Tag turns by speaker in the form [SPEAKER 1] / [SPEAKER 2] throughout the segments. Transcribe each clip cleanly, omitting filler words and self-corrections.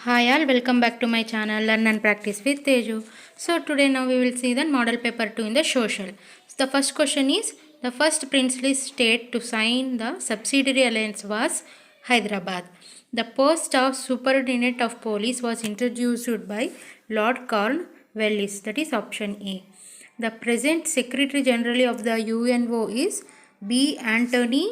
[SPEAKER 1] Hi all, welcome back to my channel Learn and Practice with Teju. So today now we will see the model paper 2 in the social. So the first question is, the first princely state to sign the subsidiary alliance was Hyderabad. The post of Superintendent of Police was introduced by Lord Cornwallis, that is option A. The present Secretary General of the UNO is B. Anthony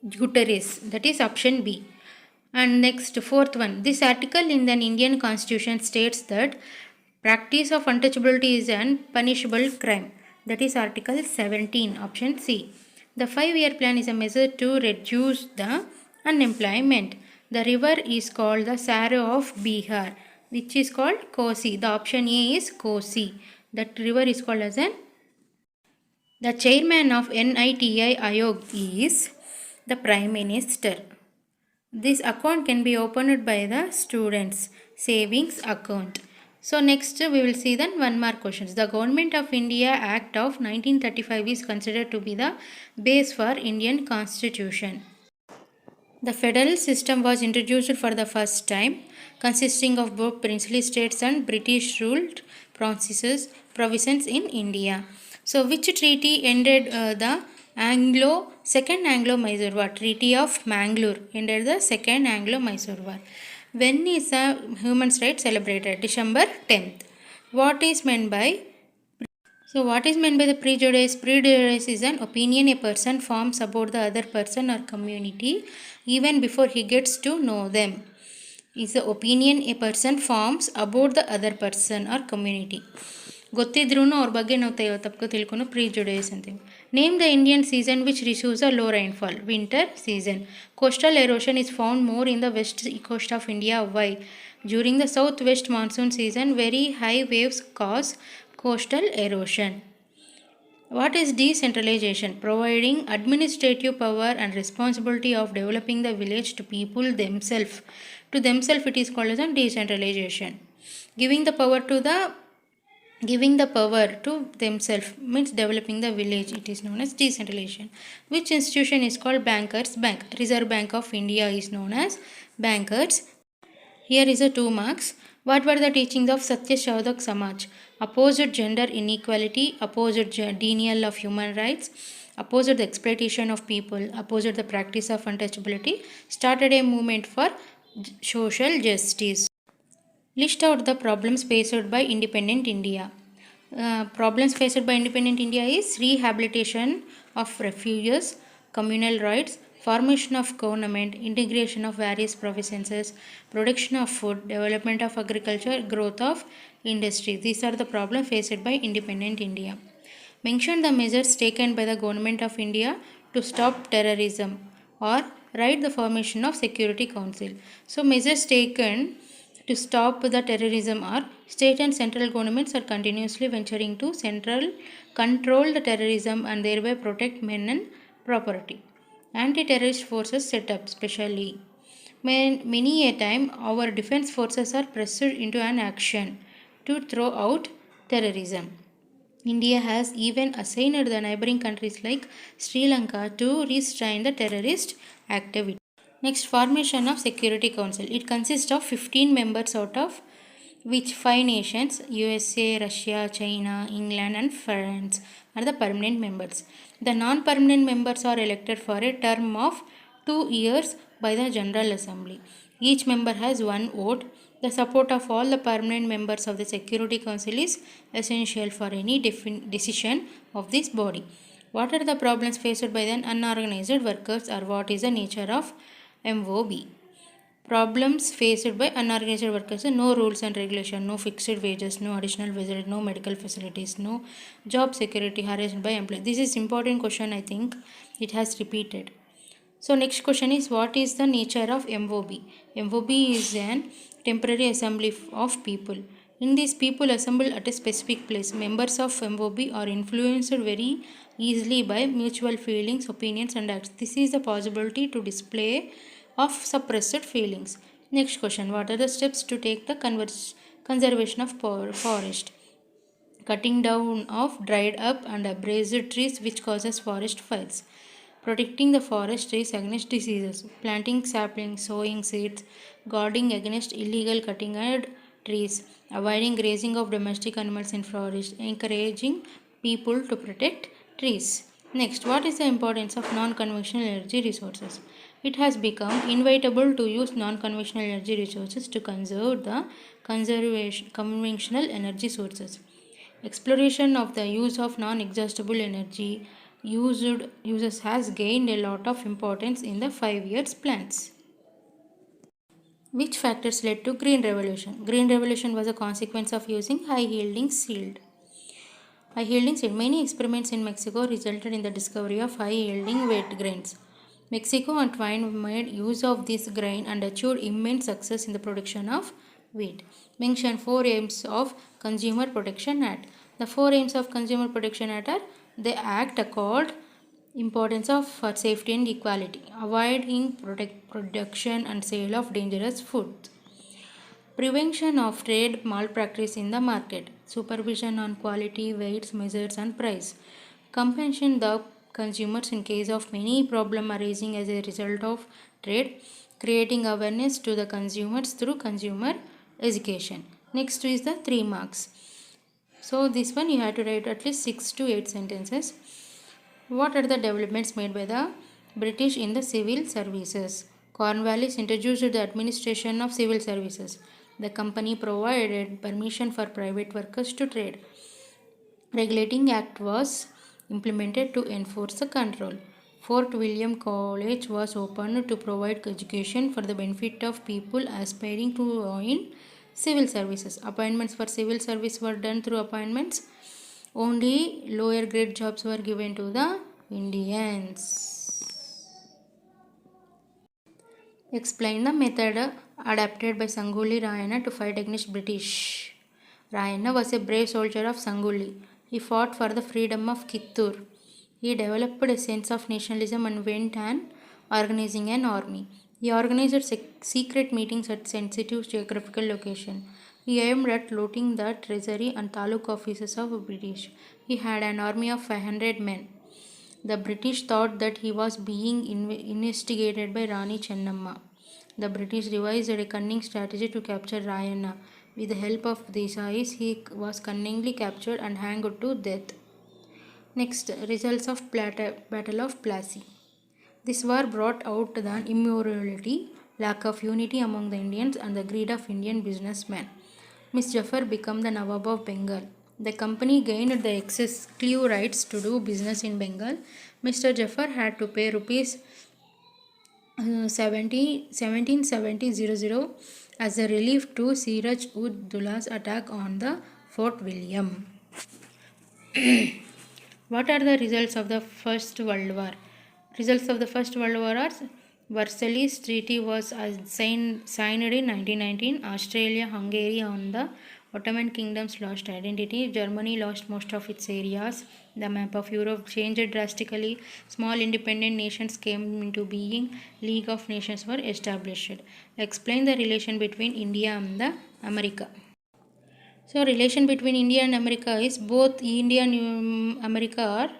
[SPEAKER 1] Guterres, that is option B. And next, fourth one. This article in the Indian Constitution states that practice of untouchability is an punishable crime. That is Article 17, option C. The 5-year plan is a measure to reduce the unemployment. The river is called the Saro of Bihar, which is called Kosi. The option A is Kosi. That river is called as an. The chairman of NITI Ayog is the Prime Minister. This account can be opened by the students' savings account. So next we will see then one more questions. The Government of India Act of 1935 is considered to be the base for Indian Constitution. The federal system was introduced for the first time, consisting of both princely states and British ruled provinces in India. So which treaty ended the Second Anglo-Mysore War? Treaty of Mangalore ended the Second Anglo-Mysore War. When is the Human Rights celebrated? December 10th. What is meant by the prejudice? Prejudice is an opinion a person forms about the other person or community even before he gets to know them. Is the opinion a person forms about the other person or community. ಗೊತ್ತಿದ್ರೂ ಅವ್ರ ಬಗ್ಗೆ ನಾವು ತಪ್ಪು ತಿಳ್ಕೊಂಡು prejudice ಅಂತೀವಿ. Name the Indian season which receives a low rainfall. Winter season. Coastal erosion is found more in the west coast of India. Why? During the southwest monsoon season, very high waves cause coastal erosion. What is decentralization? Providing administrative power and responsibility of developing the village to people themselves. To themselves it is called as decentralization. Giving the power to themselves means developing the village. It is known as decentralization. Which institution is called Bankers Bank? Reserve Bank of India is known as Bankers. Here is a 2 marks. What were the teachings of Satya Shodhak Samaj? Opposed gender inequality, opposed denial of human rights, opposed the exploitation of people, opposed the practice of untouchability, started a movement for social justice. List out the problems faced by independent India. Problems faced by independent India is rehabilitation of refugees, communal rights, formation of government, integration of various provinces, production of food, development of agriculture, growth of industry. These are the problems faced by independent India. Mention the measures taken by the government of India to stop terrorism, or write the formation of Security Council. So measures taken to stop the terrorism are state and central governments are continuously venturing to control the terrorism and thereby protect men and property. Anti-terrorist forces set up specially. Many a time our defense forces are pressed into an action to throw out terrorism. India has even assigned the neighboring countries like Sri Lanka to restrain the terrorist activity. Next, formation of Security Council. It consists of 15 members, out of which 5 nations, USA, Russia, China, England and France, are the permanent members. The non-permanent members are elected for a term of 2 years by the General Assembly. Each member has 1 vote. The support of all the permanent members of the Security Council is essential for any decision of this body. What are the problems faced by the unorganized workers, or what is the nature of MOB? Problems faced by unorganized workers: no rules and regulation, no fixed wages, no additional wages, no medical facilities, no job security, harassed by employees. This is important question. I think it has repeated. So next question is, what is the nature of MOB? MOB is an temporary assembly of people. In this, people assemble at a specific place. Members of MOB are influenced very easily by mutual feelings, opinions and acts. This is the possibility to display of suppressed feelings. Next question, what are the steps to take the conservation of forest? Cutting down of dried up and abrased trees which causes forest fires. protecting the forest trees against diseases, planting saplings, sowing seeds, guarding against illegal cutting of trees, avoiding grazing of domestic animals in forest, encouraging people to protect trees. Next, what is the importance of non-conventional energy resources? It has become inevitable to use non-conventional energy resources to conserve the conventional energy sources. Exploration of the use of non-exhaustible energy uses has gained a lot of importance in the 5 years plans. Which factors led to Green Revolution? Green Revolution was a consequence of using high-yielding seed. High-yielding seed. Many experiments in Mexico resulted in the discovery of high-yielding wheat grains. Mexico and Twine made use of this grain and achieved immense success in the production of wheat. Mention 4 aims of Consumer Protection Act. The 4 aims of Consumer Protection Act are: the act called importance of safety and equality, avoiding production and sale of dangerous food, prevention of trade malpractice in the market, supervision on quality, weights, measures and price, compensation the consumers in case of any problem arising as a result of trade, creating awareness to the consumers through consumer education. Next is the 3 marks. So this one you have to write at least 6 to 8 sentences. What are the developments made by the British in the civil services? Cornwallis introduced the administration of civil services. The company provided permission for private workers to trade. Regulating Act was implemented to enforce the control. Fort William College was opened to provide education for the benefit of people aspiring to join civil services. Appointments for civil service were done through appointments. Only lower grade jobs were given to the Indians. Explain the method adapted by Sanguli Rayana to fight against British. Rayana was a brave soldier of Sanguli. He fought for the freedom of Kittur. He developed a sense of nationalism and went on organizing an army. He organized secret meetings at sensitive geographical locations. He aimed at looting the treasury and taluk offices of British. He had an army of 500 men. The British thought that he was being investigated by Rani Chennamma. The British devised a cunning strategy to capture Rayana. With the help of Desais, he was cunningly captured and hanged to death. Next, results of Battle of Plassey. This war brought out the immorality, lack of unity among the Indians, and the greed of Indian businessmen. Miss Jafar became the Nawab of Bengal. The company gained the exclusive rights to do business in Bengal. Mr. Jafar had to pay rupees 1770 as a relief to Siraj ud Dowla's attack on the Fort William. What are the results of the First World War? Results of the First World War are: Versailles Treaty was signed in 1919. Australia, Hungary and the Ottoman kingdoms lost identity. Germany lost most of its areas. The map of Europe changed drastically. Small independent nations came into being. League of Nations were established. Explain the relation between India and the America. So relation between India and America is both India and America are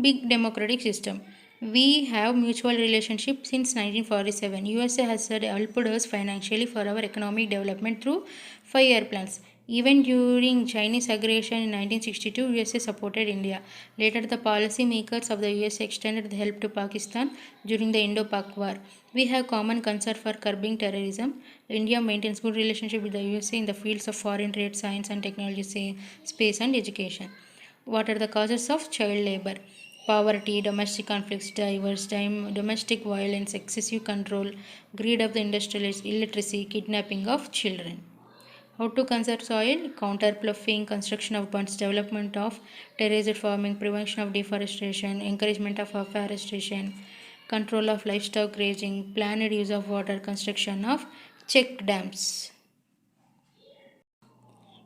[SPEAKER 1] big democratic system. We have mutual relationship since 1947. USA has helped us financially for our economic development through 5-year plans. Even during Chinese aggression in 1962, USA supported India. Later, the policy makers of the USA extended the help to Pakistan during the Indo-Pak War. We have common concern for curbing terrorism. India maintains good relationship with the USA in the fields of foreign trade, science and technology, space and education. What are the causes of child labor? Poverty, domestic conflicts, domestic violence, excessive control, greed of the industrialists, illiteracy, kidnapping of children. How to conserve soil? Counter ploughing, construction of bunds, development of terraced farming, prevention of deforestation, encouragement of afforestation, control of livestock grazing, planned use of water, construction of check dams.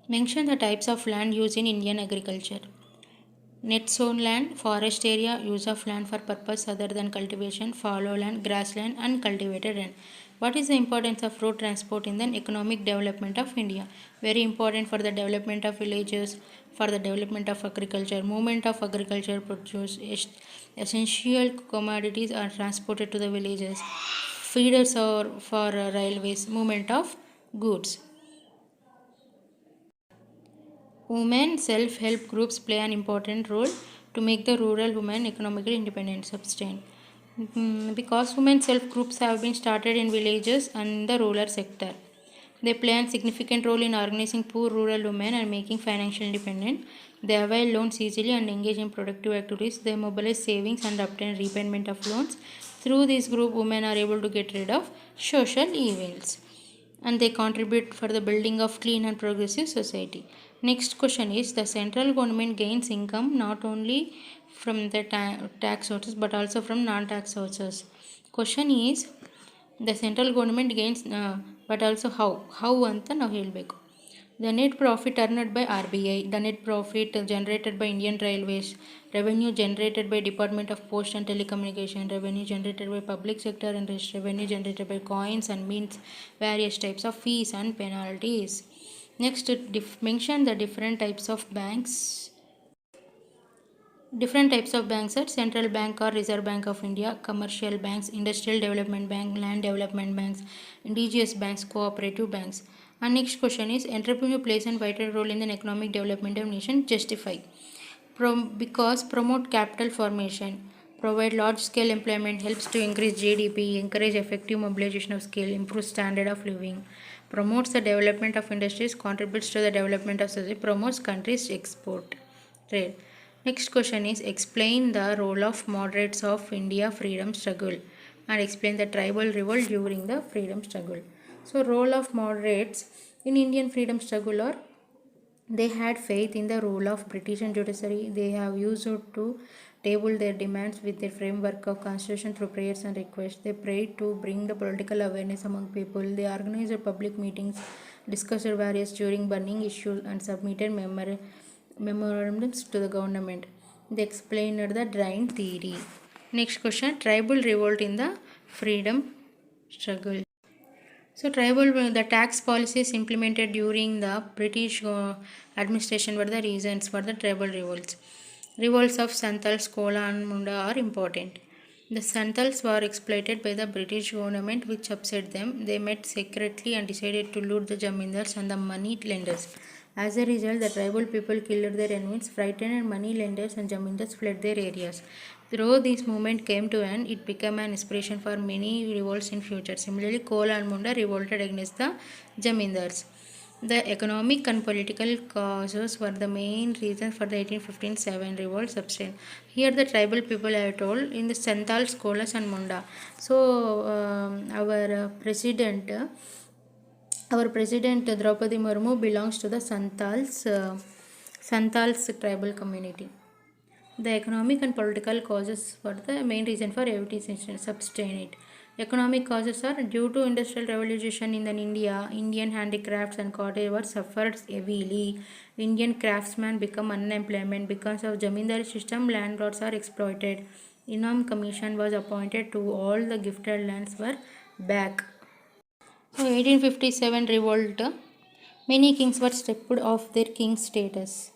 [SPEAKER 1] Mention the types of land used in Indian agriculture. Net sown land, forest area, use of land for purpose other than cultivation, fallow land, grassland, and cultivated land. What is the importance of road transport in the economic development of India? Very important for the development of villages, for the development of agriculture. Movement of agriculture produce essential commodities are transported to the villages. Feeders or for railways. Movement of goods. Women self-help groups play an important role to make the rural women economically independent, sustain. Because women self-groups have been started in villages and the rural sector. They play a significant role in organizing poor rural women and making financial independent. They avail loans easily and engage in productive activities. They mobilize savings and obtain repayment of loans. Through this group, women are able to get rid of social evils and they contribute for the building of clean and progressive society. Next question is the central government gains income not only from the tax sources but also from non-tax sources. Question is the central government gains but also how ಅಂತ ನಾವು ಹೇಳಬೇಕು. The net profit earned by RBI, the net profit generated by Indian Railways, revenue generated by Department of Post and Telecommunication, revenue generated by public sector and revenue generated by coins and mints, various types of fees and penalties. Next, mention the different types of banks. Different types of banks are Central Bank or Reserve Bank of India, commercial banks, industrial development bank, land development banks, indigenous banks, cooperative banks. And next question is entrepreneur plays a vital role in the economic development of nation. Justify. Because promote capital formation, provide large scale employment, helps to increase GDP, encourage effective mobilization of skill, improve standard of living, promotes the development of industries, contributes to the development of society, promotes countries export trade. Next question is explain the role of moderates of India freedom struggle and explain the tribal revolt during the freedom struggle. So role of moderates in Indian freedom struggle are they had faith in the rule of British and judiciary. They have used it to table their demands with their framework of constitution through prayers and requests. They prayed to bring the political awareness among people. They organized public meetings, discussed various during burning issues and submitted memorandums to the government. They explained the drain theory. Next question, tribal revolt in the freedom struggle. So the tax policies implemented during the British administration were the reasons for the tribal revolts. Revolts of Santals, Kola and Munda are important. The Santals were exploited by the British government which upset them. They met secretly and decided to loot the Jamindars and the money lenders. As a result, the tribal people killed their enemies, frightened and money lenders and Jamindars fled their areas. Though this movement came to an end, it became an inspiration for many revolts in future. Similarly, Kola and Munda revolted against the Jamindars. The economic and political causes were the main reason for the 1857 revolt substance. Here the tribal people are told in the Santals, Kolas and Munda. So our president Draupadi Murmu belongs to the Santals tribal community. The economic and political causes were the main reason for everything sustain it. Economic causes are due to industrial revolution in India, Indian handicrafts and cottage were suffered heavily. Indian craftsmen become unemployment because of Jamindari system. Landlords are exploited. Inam Commission was appointed to all the gifted lands were back. So 1857 revolt. Many kings were stripped of their king status.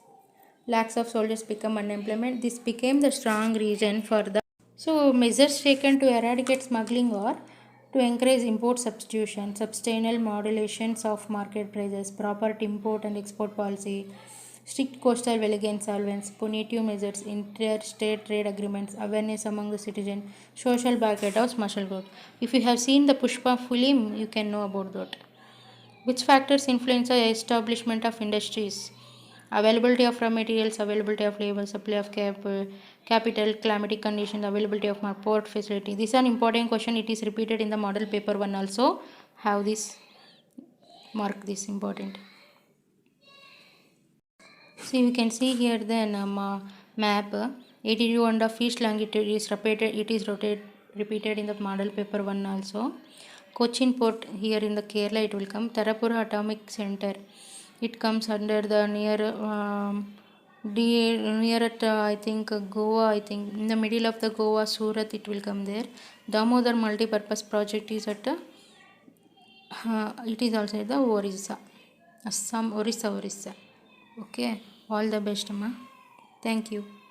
[SPEAKER 1] Lakhs of soldiers become unemployment. This became the strong reason for the measures taken to eradicate smuggling or to encourage import substitution, sustainable modulations of market prices, proper import and export policy, strict coastal vigilance solvents, punitive measures, interstate trade agreements, awareness among the citizens, social backlash of martial growth. If you have seen the Pushpa film, you can know about that. Which factors influence the establishment of industries? Availability of raw materials, availability of labor, supply of capital, climatic conditions, availability of port facility. This is an important question. It is repeated in the model paper 1 also. Have this, mark this important. So you can see here the map. 82 feet longitude is repeated. It is repeated in the model paper 1 also. Cochin port here in the Kerala it will come. Tarapura Atomic Center. It comes under the near at I think Goa. I think in the middle of the Goa, Surat it will come there. Damodar multi-purpose project is at It is also the Orissa. Assam, Orissa. Okay. All the best, Amma. Thank you.